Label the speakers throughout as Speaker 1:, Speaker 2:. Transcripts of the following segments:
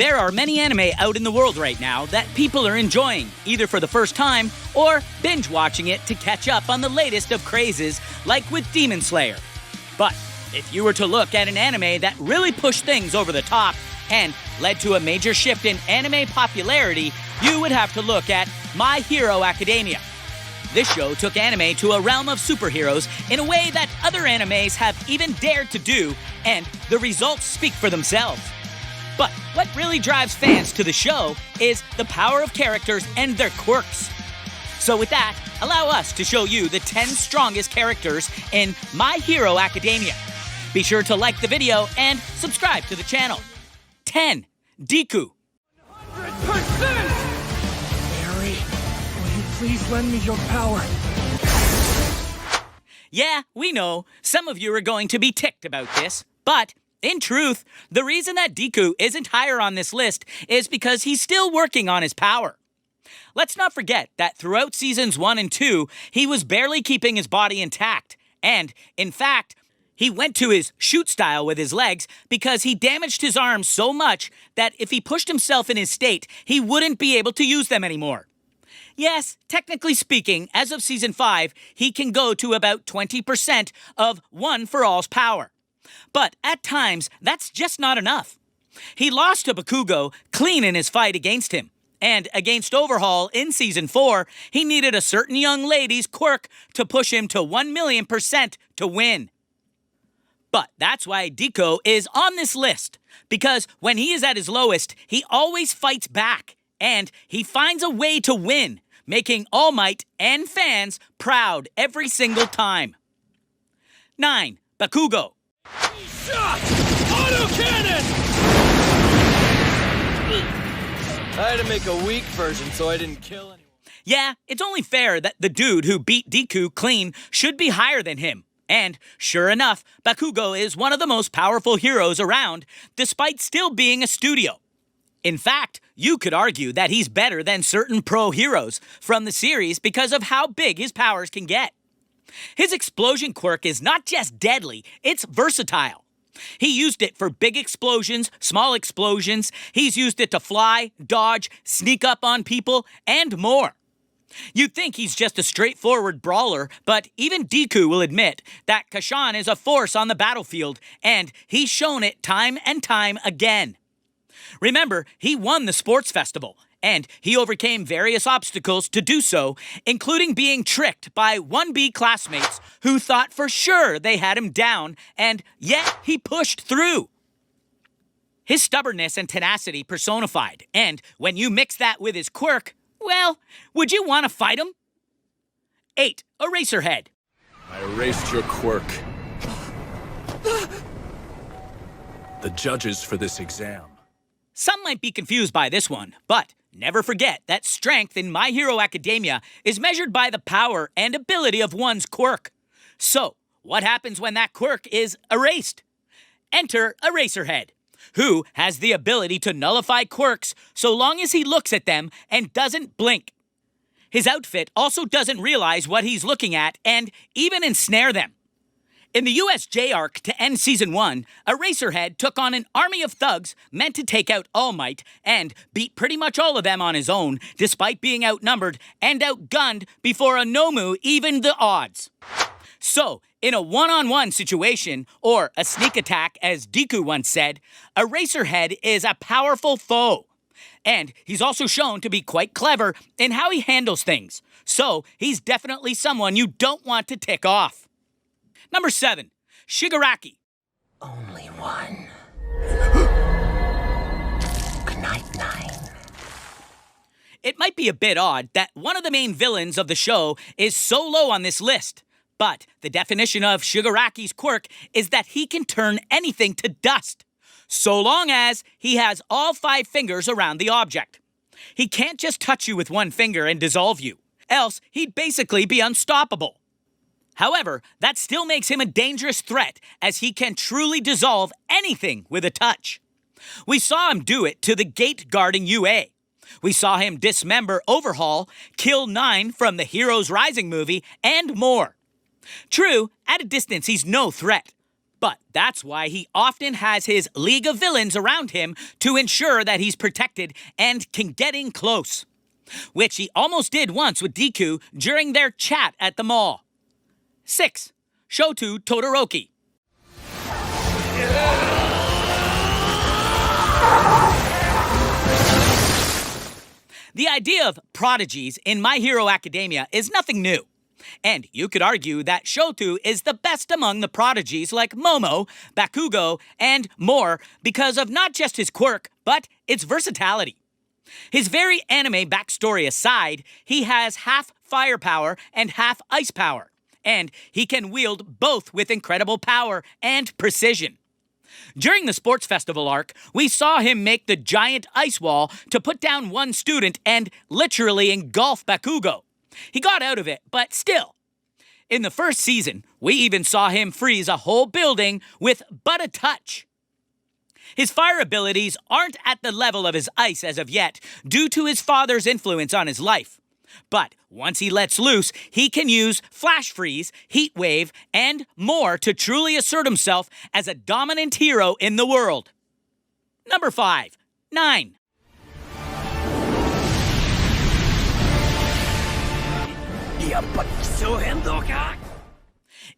Speaker 1: There are many anime out in the world right now that people are enjoying, either for the first time or binge watching it to catch up on the latest of crazes, like with Demon Slayer. But if you were to look at an anime that really pushed things over the top and led to a major shift in anime popularity, you would have to look at My Hero Academia. This show took anime to a realm of superheroes in a way that other animes have even dared to do, and the results speak for themselves. But what really drives fans to the show is the power of characters and their quirks. So with that, allow us to show you the 10 strongest characters in My Hero Academia. Be sure to like the video and subscribe to the channel. 10. Deku.
Speaker 2: 100%! Barry, will you please lend me your power?
Speaker 1: Yeah, we know, some of you are going to be ticked about this, but in truth, the reason that Deku isn't higher on this list is because he's still working on his power. Let's not forget that throughout seasons 1 and 2, he was barely keeping his body intact, and, in fact, he went to his shoot style with his legs because he damaged his arms so much that if he pushed himself in his state, he wouldn't be able to use them anymore. Yes, technically speaking, as of season 5, he can go to about 20% of One for All's power. But at times, that's just not enough. He lost to Bakugo clean in his fight against him. And against Overhaul in Season 4, he needed a certain young lady's quirk to push him to 1,000,000% to win. But that's why Deku is on this list, because when he is at his lowest, he always fights back, and he finds a way to win, making All Might and fans proud every single time. 9. Bakugo.
Speaker 2: Shot! Autocannon!
Speaker 3: I had to make a weak version so I didn't kill anyone.
Speaker 1: Yeah, it's only fair that the dude who beat Deku clean should be higher than him. And sure enough, Bakugo is one of the most powerful heroes around, despite still being a studio. In fact, you could argue that he's better than certain pro heroes from the series because of how big his powers can get. His explosion quirk is not just deadly, it's versatile. He used it for big explosions, small explosions, he's used it to fly, dodge, sneak up on people, and more. You'd think he's just a straightforward brawler, but even Deku will admit that Kashan is a force on the battlefield, and he's shown it time and time again. Remember, he won the sports festival, and he overcame various obstacles to do so, including being tricked by 1B classmates who thought for sure they had him down, and yet he pushed through. His stubbornness and tenacity personified, and when you mix that with his quirk, well, would you want to fight him? 8. Eraserhead.
Speaker 4: I erased your quirk. The judges for this exam.
Speaker 1: Some might be confused by this one, but never forget that strength in My Hero Academia is measured by the power and ability of one's quirk. So, what happens when that quirk is erased? Enter Eraserhead, who has the ability to nullify quirks so long as he looks at them and doesn't blink. His outfit also doesn't realize what he's looking at and even ensnare them. In the USJ arc to end Season 1, Eraserhead took on an army of thugs meant to take out All Might and beat pretty much all of them on his own, despite being outnumbered and outgunned before Anomu evened the odds. So, in a one-on-one situation, or a sneak attack as Deku once said, Eraserhead is a powerful foe. And he's also shown to be quite clever in how he handles things, so he's definitely someone you don't want to tick off. Number 7. Shigaraki.
Speaker 5: Only one. Good night, 9.
Speaker 1: It might be a bit odd that one of the main villains of the show is so low on this list, but the definition of Shigaraki's quirk is that he can turn anything to dust, so long as he has all 5 fingers around the object. He can't just touch you with one finger and dissolve you, else he'd basically be unstoppable. However, that still makes him a dangerous threat, as he can truly dissolve anything with a touch. We saw him do it to the gate guarding UA. We saw him dismember Overhaul, kill 9 from the Heroes Rising movie, and more. True, at a distance he's no threat. But that's why he often has his League of Villains around him to ensure that he's protected and can get in close. Which he almost did once with Deku during their chat at the mall. 6. Shoto Todoroki. The idea of prodigies in My Hero Academia is nothing new. And you could argue that Shoto is the best among the prodigies like Momo, Bakugo, and more because of not just his quirk, but its versatility. His very anime backstory aside, he has half firepower and half ice power, and he can wield both with incredible power and precision. During the sports festival arc, we saw him make the giant ice wall to put down one student and literally engulf Bakugo. He got out of it, but still. In the first season, we even saw him freeze a whole building with but a touch. His fire abilities aren't at the level of his ice as of yet, due to his father's influence on his life. But once he lets loose, he can use Flash Freeze, Heat Wave, and more to truly assert himself as a dominant hero in the world. Number 5. 9.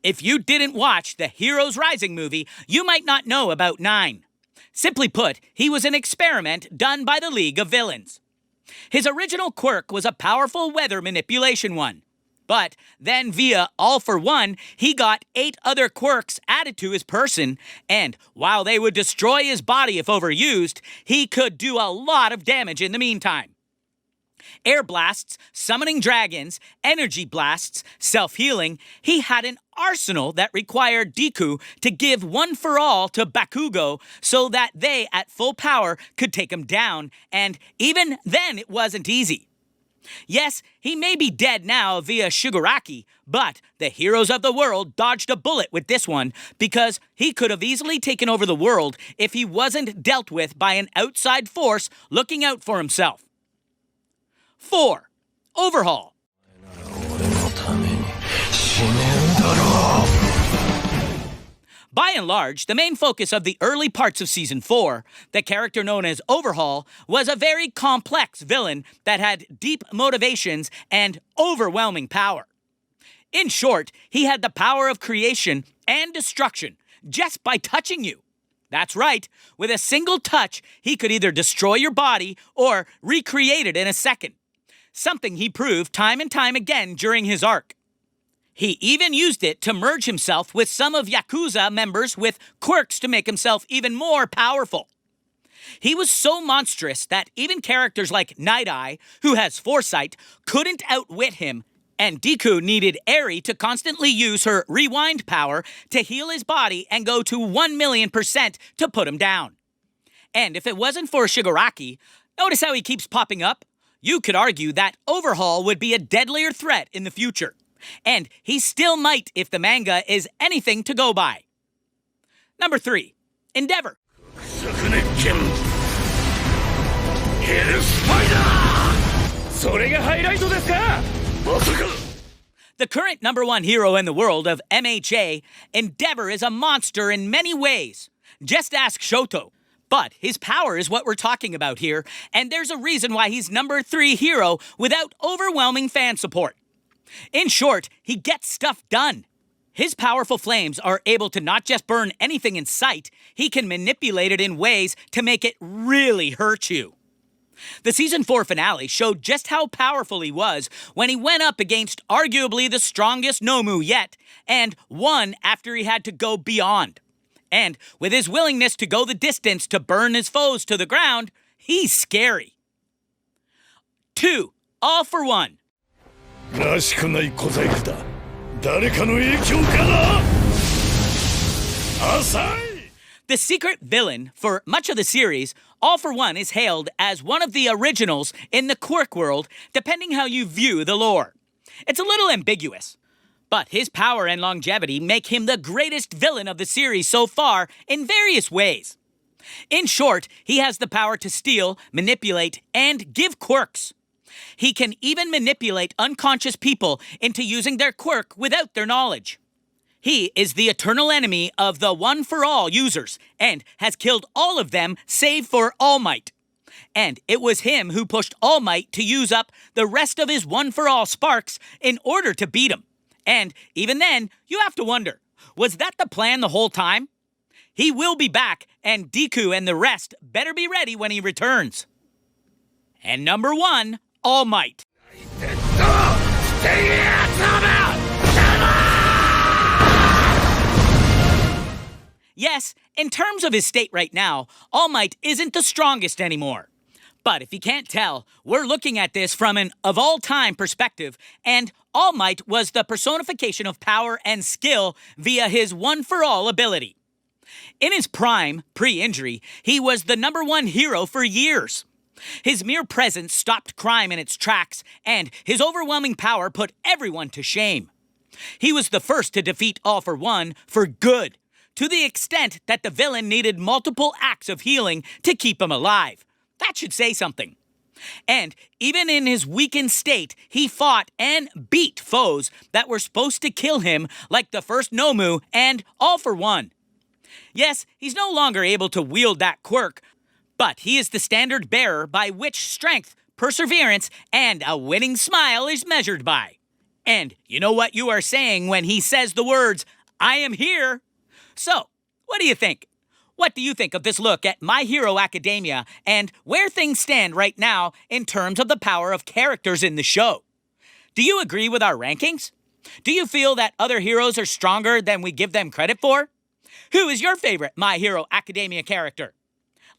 Speaker 1: If you didn't watch the Heroes Rising movie, you might not know about 9. Simply put, he was an experiment done by the League of Villains. His original quirk was a powerful weather manipulation one. But then via All for One, he got 8 other quirks added to his person, and while they would destroy his body if overused, he could do a lot of damage in the meantime. Air blasts, summoning dragons, energy blasts, self-healing, he had an arsenal that required Deku to give one for all to Bakugo so that they, at full power, could take him down, and even then it wasn't easy. Yes, he may be dead now via Shigaraki, but the heroes of the world dodged a bullet with this one because he could have easily taken over the world if he wasn't dealt with by an outside force looking out for himself. 4. Overhaul. By and large, the main focus of the early parts of Season 4, the character known as Overhaul, was a very complex villain that had deep motivations and overwhelming power. In short, he had the power of creation and destruction just by touching you. That's right, with a single touch, he could either destroy your body or recreate it in a second. Something he proved time and time again during his arc. He even used it to merge himself with some of Yakuza members with quirks to make himself even more powerful. He was so monstrous that even characters like Night Eye, who has foresight, couldn't outwit him, and Deku needed Eri to constantly use her rewind power to heal his body and go to 1,000,000% to put him down. And if it wasn't for Shigaraki, notice how he keeps popping up? You could argue that Overhaul would be a deadlier threat in the future. And he still might if the manga is anything to go by. Number 3. Endeavor. The current number 1 hero in the world of MHA, Endeavor is a monster in many ways. Just ask Shoto. But his power is what we're talking about here, and there's a reason why he's number 3 hero without overwhelming fan support. In short, he gets stuff done. His powerful flames are able to not just burn anything in sight, he can manipulate it in ways to make it really hurt you. The Season 4 finale showed just how powerful he was when he went up against arguably the strongest Nomu yet, and won after he had to go beyond. And with his willingness to go the distance to burn his foes to the ground, he's scary. 2. All for One. The secret villain for much of the series, All for One is hailed as one of the originals in the quirk world, depending how you view the lore. It's a little ambiguous. But his power and longevity make him the greatest villain of the series so far in various ways. In short, he has the power to steal, manipulate, and give quirks. He can even manipulate unconscious people into using their quirk without their knowledge. He is the eternal enemy of the One for All users and has killed all of them save for All Might. And it was him who pushed All Might to use up the rest of his One for All sparks in order to beat him. And even then, you have to wonder, was that the plan the whole time? He will be back, and Deku and the rest better be ready when he returns. And number 1, All Might. Yes, in terms of his state right now, All Might isn't the strongest anymore. But if you can't tell, we're looking at this from an of-all-time perspective, and All Might was the personification of power and skill via his one-for-all ability. In his prime, pre-injury, he was the number 1 hero for years. His mere presence stopped crime in its tracks, and his overwhelming power put everyone to shame. He was the first to defeat All for One for good, to the extent that the villain needed multiple acts of healing to keep him alive. That should say something. And even in his weakened state, he fought and beat foes that were supposed to kill him, like the first Nomu and All for One. Yes, he's no longer able to wield that quirk, but he is the standard bearer by which strength, perseverance, and a winning smile is measured by. And you know what you are saying when he says the words, "I am here." So, what do you think? What do you think of this look at My Hero Academia and where things stand right now in terms of the power of characters in the show? Do you agree with our rankings? Do you feel that other heroes are stronger than we give them credit for? Who is your favorite My Hero Academia character?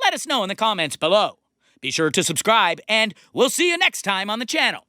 Speaker 1: Let us know in the comments below. Be sure to subscribe, and we'll see you next time on the channel.